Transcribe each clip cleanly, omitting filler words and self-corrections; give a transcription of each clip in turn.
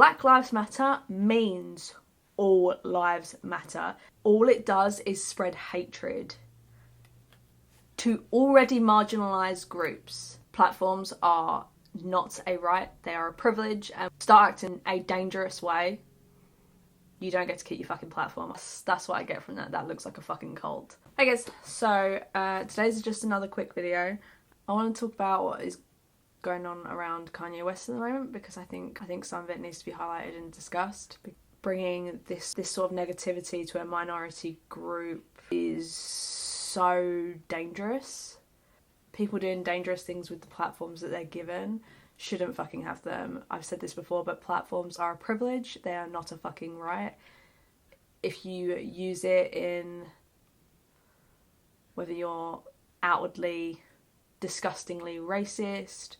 Black Lives Matter means all lives matter. All it does is spread hatred to already marginalised groups. Platforms are not a right, they are a privilege, and start acting a dangerous way, you don't get to keep your fucking platform. That's what I get from that. That looks like a fucking cult. Hey guys, so today's just another quick video. I want to talk about what is going on around Kanye West at the moment, because I think some of it needs to be highlighted and discussed. Bringing this sort of negativity to a minority group is so dangerous. People doing dangerous things with the platforms that they're given shouldn't fucking have them. I've said this before, but platforms are a privilege. They are not a fucking right. If you use it in, whether you're outwardly disgustingly racist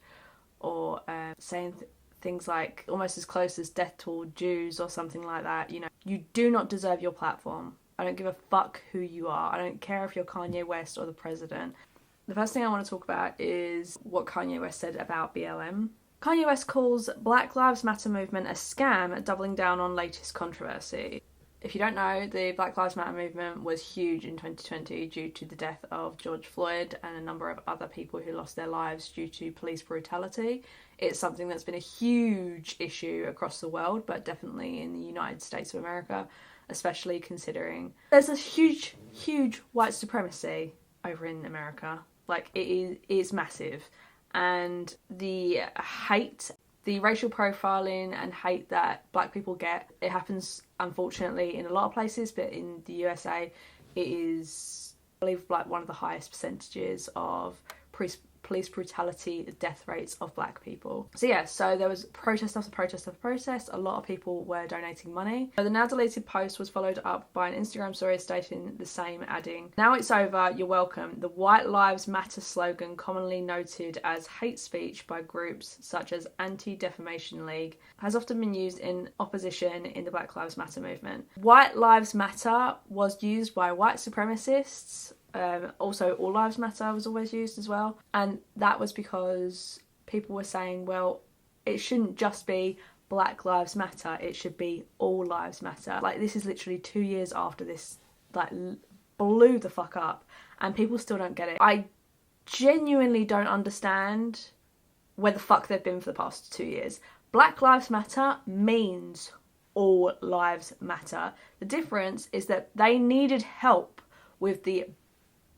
or saying things like almost as close as death to all Jews or something like that, you know, you do not deserve your platform. I don't give a fuck who you are. I don't care if you're Kanye West or the president. The first thing I want to talk about is what Kanye West said about BLM. Kanye West calls Black Lives Matter movement a scam, doubling down on latest controversy. If you don't know, the Black Lives Matter movement was huge in 2020 due to the death of George Floyd and a number of other people who lost their lives due to police brutality. It's something that's been a huge issue across the world, but definitely in the United States of America, especially considering there's a huge white supremacy over in America. Like, it is massive. And the hate, the racial profiling and hate that black people get, it happens unfortunately in a lot of places, but in the USA it is, I believe, like one of the highest percentages of police brutality death rates of black people. So yeah, so there was protest after protest after protest. A lot of people were donating money. So the now deleted post was followed up by an Instagram story stating the same, adding, "Now it's over, you're welcome. The White Lives Matter slogan, commonly noted as hate speech by groups such as Anti-Defamation League, has often been used in opposition in the Black Lives Matter movement. White Lives Matter was used by white supremacists. Also, All Lives Matter was always used as well, and that was because people were saying, well, it shouldn't just be Black Lives Matter, it should be All Lives Matter. Like, this is literally 2 years after this, like, blew the fuck up, and people still don't get it. I genuinely don't understand where the fuck they've been for the past 2 years. Black Lives Matter means All Lives Matter. The difference is that they needed help with the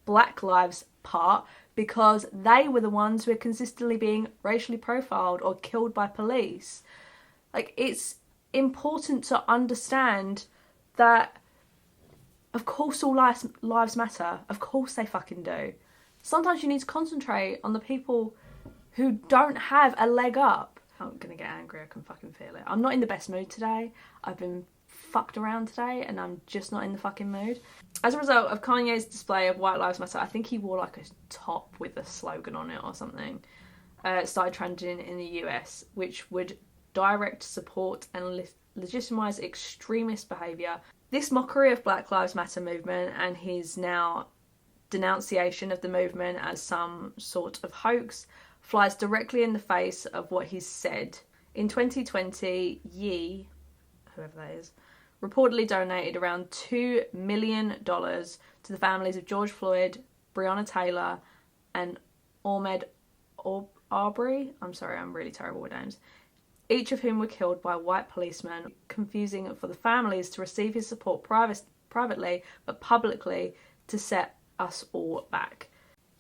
Black Lives part because they were the ones who were consistently being racially profiled or killed by police. Like, it's important to understand that of course all lives matter. Of course they fucking do. Sometimes you need to concentrate on the people who don't have a leg up. I'm gonna get angry, I can fucking feel it. I'm not in the best mood today. I've been fucked around today and I'm just not in the fucking mood. As a result of Kanye's display of White Lives Matter, I think he wore like a top with a slogan on it or something, started trending in the US, which would direct support and legitimise extremist behaviour. This mockery of Black Lives Matter movement and his now denunciation of the movement as some sort of hoax flies directly in the face of what he's said. In 2020, Ye, whoever that is, reportedly donated around $2 million to the families of George Floyd, Breonna Taylor, and Ahmaud Arbery. I'm sorry, I'm really terrible with names. Each of whom were killed by white policemen, confusing for the families to receive his support privately, but publicly to set us all back.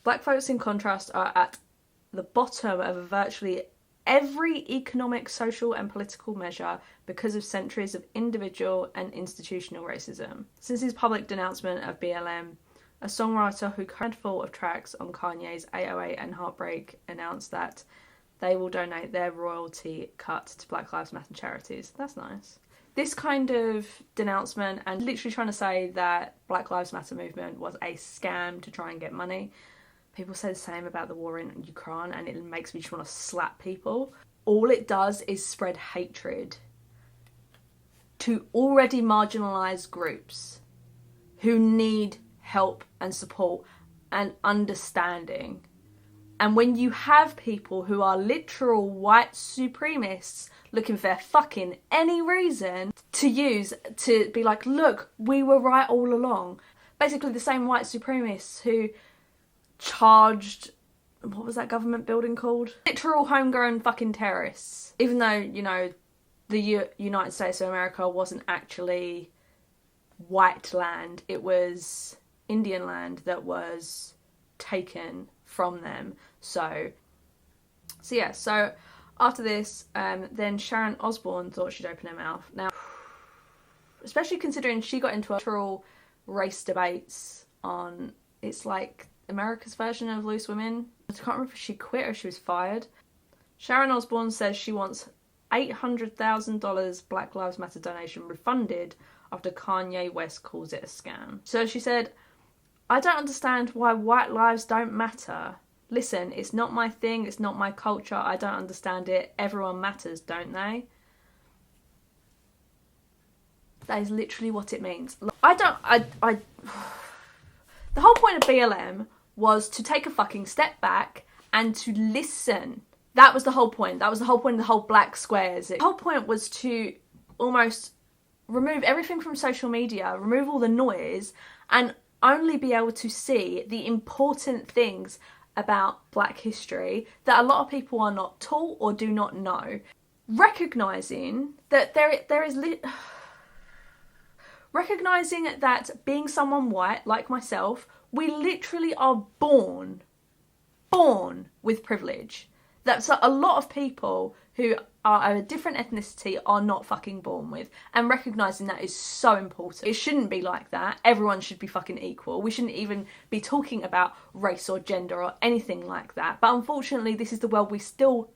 Black folks, in contrast, are at the bottom of virtually every economic, social and political measure because of centuries of individual and institutional racism. Since his public denouncement of BLM, a songwriter who handful of tracks on Kanye's 808 and Heartbreak announced that they will donate their royalty cut to Black Lives Matter charities. That's nice. This kind of denouncement and literally trying to say that Black Lives Matter movement was a scam to try and get money. People say the same about the war in Ukraine and it makes me just want to slap people. All it does is spread hatred to already marginalised groups who need help and support and understanding. And when you have people who are literal white supremacists looking for fucking any reason to use to be like, look, we were right all along. Basically the same white supremacists who charged, what was that government building called? Literal homegrown fucking terrorists. Even though, you know, the United States of America wasn't actually white land, it was Indian land that was taken from them. So after this, then Sharon Osbourne thought she'd open her mouth. Now, especially considering she got into literal race debates on, it's like America's version of Loose Women. I can't remember if she quit or she was fired. Sharon Osbourne says she wants $800,000 Black Lives Matter donation refunded after Kanye West calls it a scam. So she said, I don't understand why white lives don't matter. Listen, it's not my thing, it's not my culture, I don't understand it. Everyone matters, don't they? That is literally what it means. The whole point of BLM was to take a fucking step back and to listen. That was the whole point. That was the whole point of the whole black squares. The whole point was to almost remove everything from social media, remove all the noise, and only be able to see the important things about black history that a lot of people are not taught or do not know. Recognising that recognising that being someone white, like myself, we literally are born with privilege. That's a lot of people who are of a different ethnicity are not fucking born with. And recognising that is so important. It shouldn't be like that. Everyone should be fucking equal. We shouldn't even be talking about race or gender or anything like that. But unfortunately, this is the world we still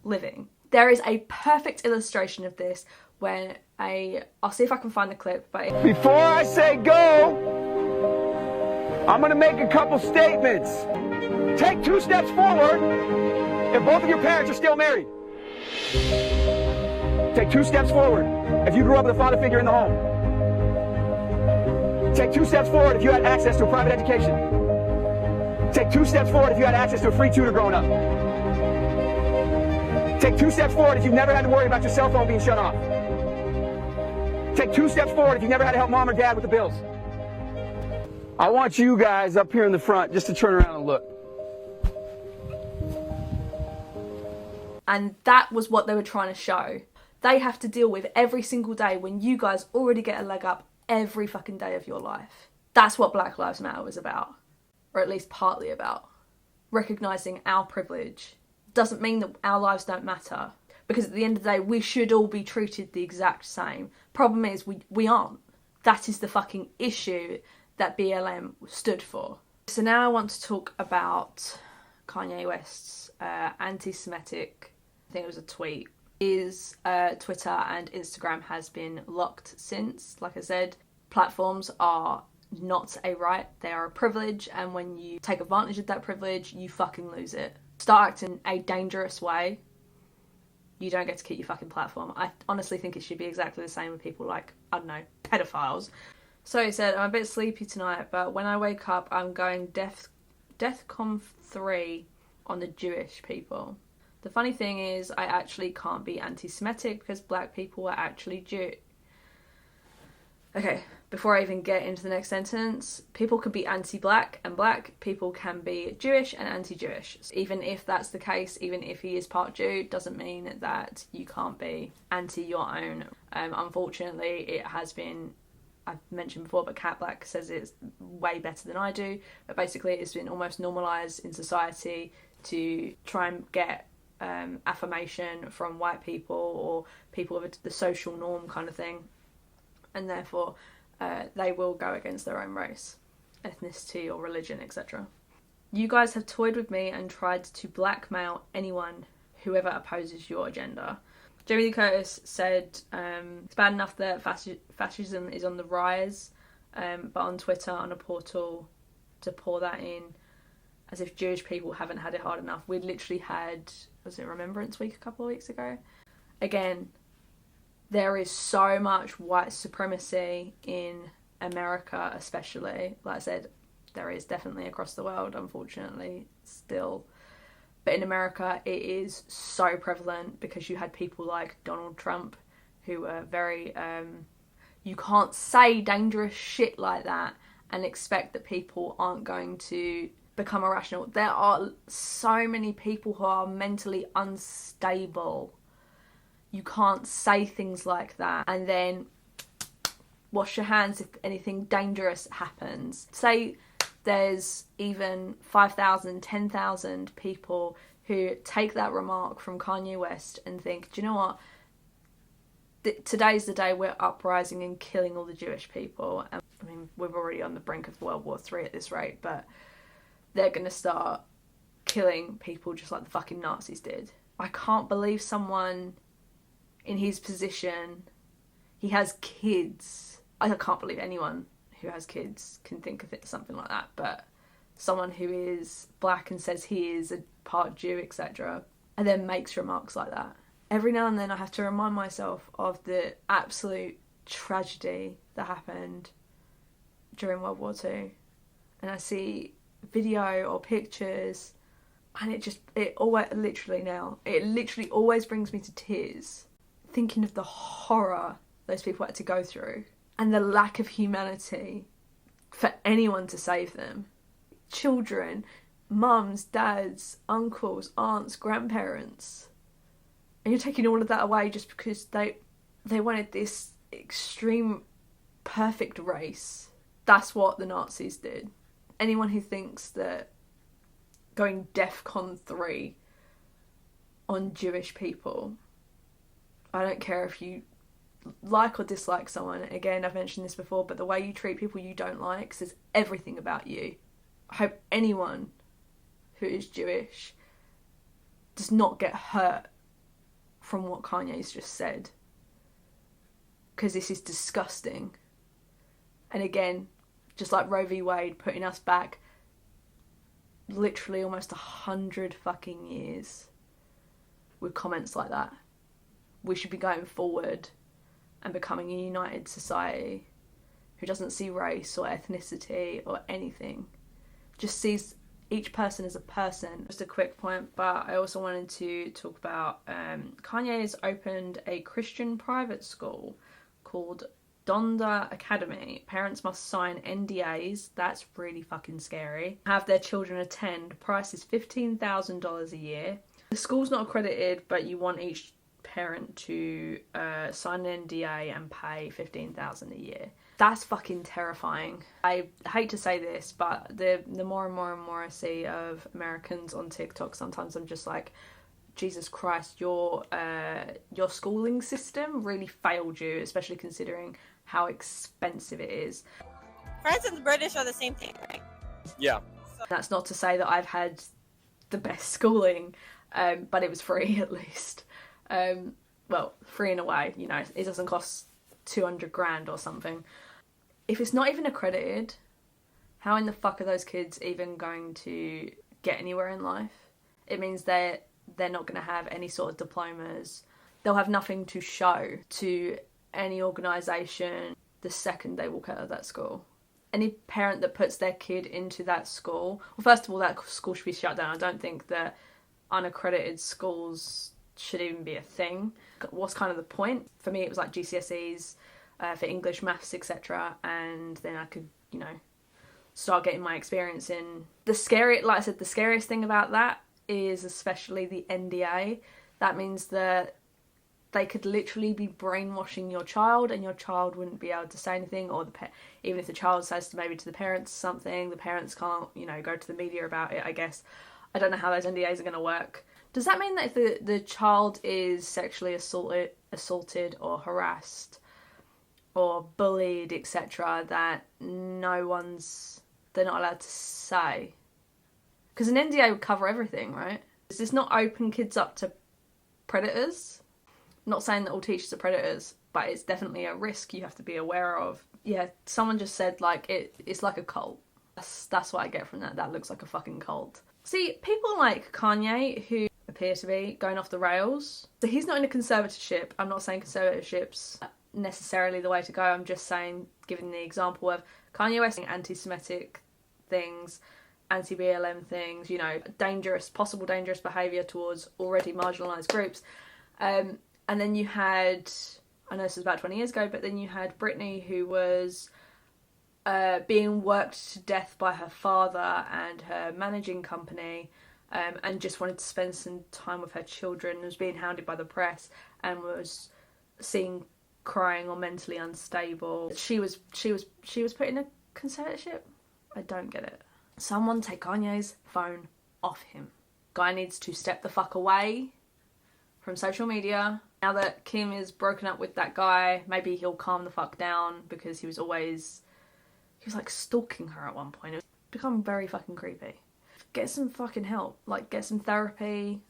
living. There is a perfect illustration of this when I'll see if I can find the clip, but before I say go, I'm gonna make a couple statements. Take 2 steps forward if both of your parents are still married. Take 2 steps forward if you grew up with a father figure in the home. Take 2 steps forward if you had access to a private education. Take 2 steps forward if you had access to a free tutor growing up. Take 2 steps forward if you've never had to worry about your cell phone being shut off. Take 2 steps forward if you never had to help mom or dad with the bills. I want you guys up here in the front just to turn around and look. And that was what they were trying to show. They have to deal with every single day when you guys already get a leg up every fucking day of your life. That's what Black Lives Matter was about. Or at least partly about. Recognising our privilege. Doesn't mean that our lives don't matter. Because at the end of the day, we should all be treated the exact same. Problem is, we aren't. That is the fucking issue that BLM stood for. So now I want to talk about Kanye West's anti-Semitic, I think it was a tweet. His Twitter and Instagram has been locked since. Like I said, platforms are not a right, they are a privilege, and when you take advantage of that privilege, you fucking lose it. Start acting a dangerous way, you don't get to keep your fucking platform. I honestly think it should be exactly the same with people like, I don't know, pedophiles. So he said, I'm a bit sleepy tonight, but when I wake up, I'm going DEFCON 3 on the Jewish people. The funny thing is, I actually can't be anti-Semitic because black people are actually Jew. Okay, before I even get into the next sentence, people can be anti-black and black people can be Jewish and anti-Jewish. Even if that's the case, even if he is part Jew, doesn't mean that you can't be anti your own. Unfortunately, it has been, I've mentioned before, but Cat Black says it's way better than I do. But basically, it's been almost normalised in society to try and get affirmation from white people or people of the social norm kind of thing. And therefore, they will go against their own race, ethnicity or religion, etc. You guys have toyed with me and tried to blackmail anyone, whoever opposes your agenda. Jamie Lee Curtis said, it's bad enough that fascism is on the rise, but on Twitter, on a portal, to pour that in, as if Jewish people haven't had it hard enough. We'd literally had, was it Remembrance Week a couple of weeks ago? Again, there is so much white supremacy in America especially. Like I said, there is definitely across the world, unfortunately, still. But in America, it is so prevalent because you had people like Donald Trump who were very, you can't say dangerous shit like that and expect that people aren't going to become irrational. There are so many people who are mentally unstable. You can't say things like that and then wash your hands if anything dangerous happens. Say there's even 5,000, 10,000 people who take that remark from Kanye West and think, do you know what? Today's the day we're uprising and killing all the Jewish people. And, I mean, we're already on the brink of World War III at this rate, but they're going to start killing people just like the fucking Nazis did. I can't believe someone in his position, he has kids. I can't believe anyone who has kids can think of it something like that, but someone who is black and says he is a part Jew, etc., and then makes remarks like that. Every now and then I have to remind myself of the absolute tragedy that happened during World War II, and I see video or pictures, and it literally always brings me to tears, thinking of the horror those people had to go through and the lack of humanity for anyone to save them. Children, mums, dads, uncles, aunts, grandparents. And you're taking all of that away just because they wanted this extreme perfect race. That's what the Nazis did. Anyone who thinks that going DEFCON 3 on Jewish people, I don't care if you like or dislike someone, again, I've mentioned this before, but the way you treat people you don't like says everything about you. I hope anyone who is Jewish does not get hurt from what Kanye's just said, because this is disgusting. And again, just like Roe v. Wade, putting us back literally almost 100 fucking years with comments like that. We should be going forward and becoming a united society who doesn't see race or ethnicity or anything, just sees each person as a person. Just a quick point, but I also wanted to talk about Kanye has opened a Christian private school called Donda Academy. Parents must sign NDAs, that's really fucking scary, have their children attend. Price is $15,000 a year. The school's not accredited, but you want each parent to sign an NDA and pay $15,000 a year. That's fucking terrifying. I hate to say this, but the more and more I see of Americans on TikTok, sometimes I'm just like, Jesus Christ, your schooling system really failed you, especially considering how expensive it is. France and the British are the same thing, right? Yeah. That's not to say that I've had the best schooling, but it was free at least. Well, free in a way, you know, it doesn't cost 200 grand or something. If it's not even accredited, how in the fuck are those kids even going to get anywhere in life? It means they're not going to have any sort of diplomas. They'll have nothing to show to any organisation the second they walk out of that school. Any parent that puts their kid into that school, well, first of all, that school should be shut down. I don't think that unaccredited schools should even be a thing. What's kind of the point? For me, it was like GCSEs for English, maths, etc. And then I could, you know, start getting my experience in. The scariest thing about that is especially the NDA. That means that they could literally be brainwashing your child and your child wouldn't be able to say anything, or even if the child says maybe to the parents something, the parents can't, you know, go to the media about it, I guess. I don't know how those NDAs are going to work. Does that mean that if the child is sexually assaulted or harassed or bullied, etc., that they're not allowed to say? Because an NDA would cover everything, right? Does this not open kids up to predators? I'm not saying that all teachers are predators, but it's definitely a risk you have to be aware of. Yeah, someone just said, like, it's like a cult. That's what I get from that. That looks like a fucking cult. See, people like Kanye, who appear to be going off the rails. So he's not in a conservatorship. I'm not saying conservatorships necessarily the way to go. I'm just saying, giving the example of Kanye West saying anti-Semitic things anti-BLM things, you know, possible dangerous behaviour towards already marginalised groups. And then you had, I know this was about 20 years ago, but then you had Britney, who was being worked to death by her father and her managing company, and just wanted to spend some time with her children, was being hounded by the press, and was seen crying or mentally unstable. She was put in a conservatorship. I don't get it. Someone take Kanye's phone off him. Guy needs to step the fuck away from social media. Now that Kim is broken up with that guy, maybe he'll calm the fuck down, because he was like stalking her at one point. It was become very fucking creepy. Get some fucking help. Like, get some therapy,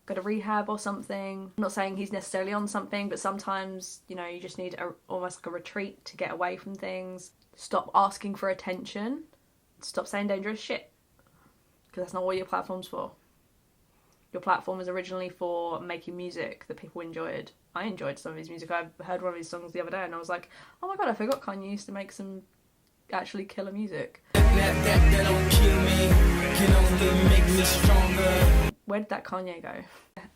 go to rehab or something. I'm not saying he's necessarily on something, but sometimes, you know, you just need almost like a retreat to get away from things. Stop asking for attention. Stop saying dangerous shit. Because that's not what your platform's for. Your platform was originally for making music that people enjoyed. I enjoyed some of his music. I heard one of his songs the other day and I was like, oh my god, I forgot Kanye used to make some actually killer music. That don't kill me, can only make me stronger. Where did that Kanye go?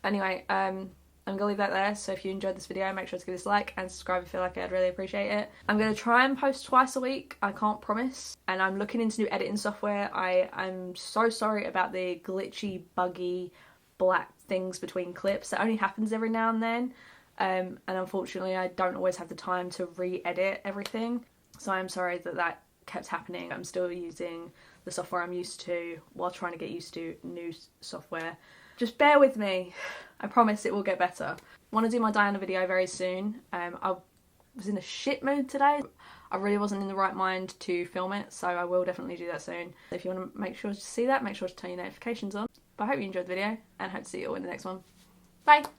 Anyway, I'm gonna leave that there. So if you enjoyed this video, make sure to give this a like and subscribe if you feel like it. I'd really appreciate it. I'm gonna try and post twice a week. I can't promise. And I'm looking into new editing software. I'm so sorry about the glitchy, buggy, black things between clips. That only happens every now and then. And unfortunately, I don't always have the time to re-edit everything. So I'm sorry that kept happening. I'm still using the software I'm used to while trying to get used to new software. Just bear with me. I promise it will get better. I want to do my Diana video very soon. I was in a shit mood today. I really wasn't in the right mind to film it, so I will definitely do that soon. If you want to make sure to see that, make sure to turn your notifications on. But I hope you enjoyed the video and hope to see you all in the next one. Bye!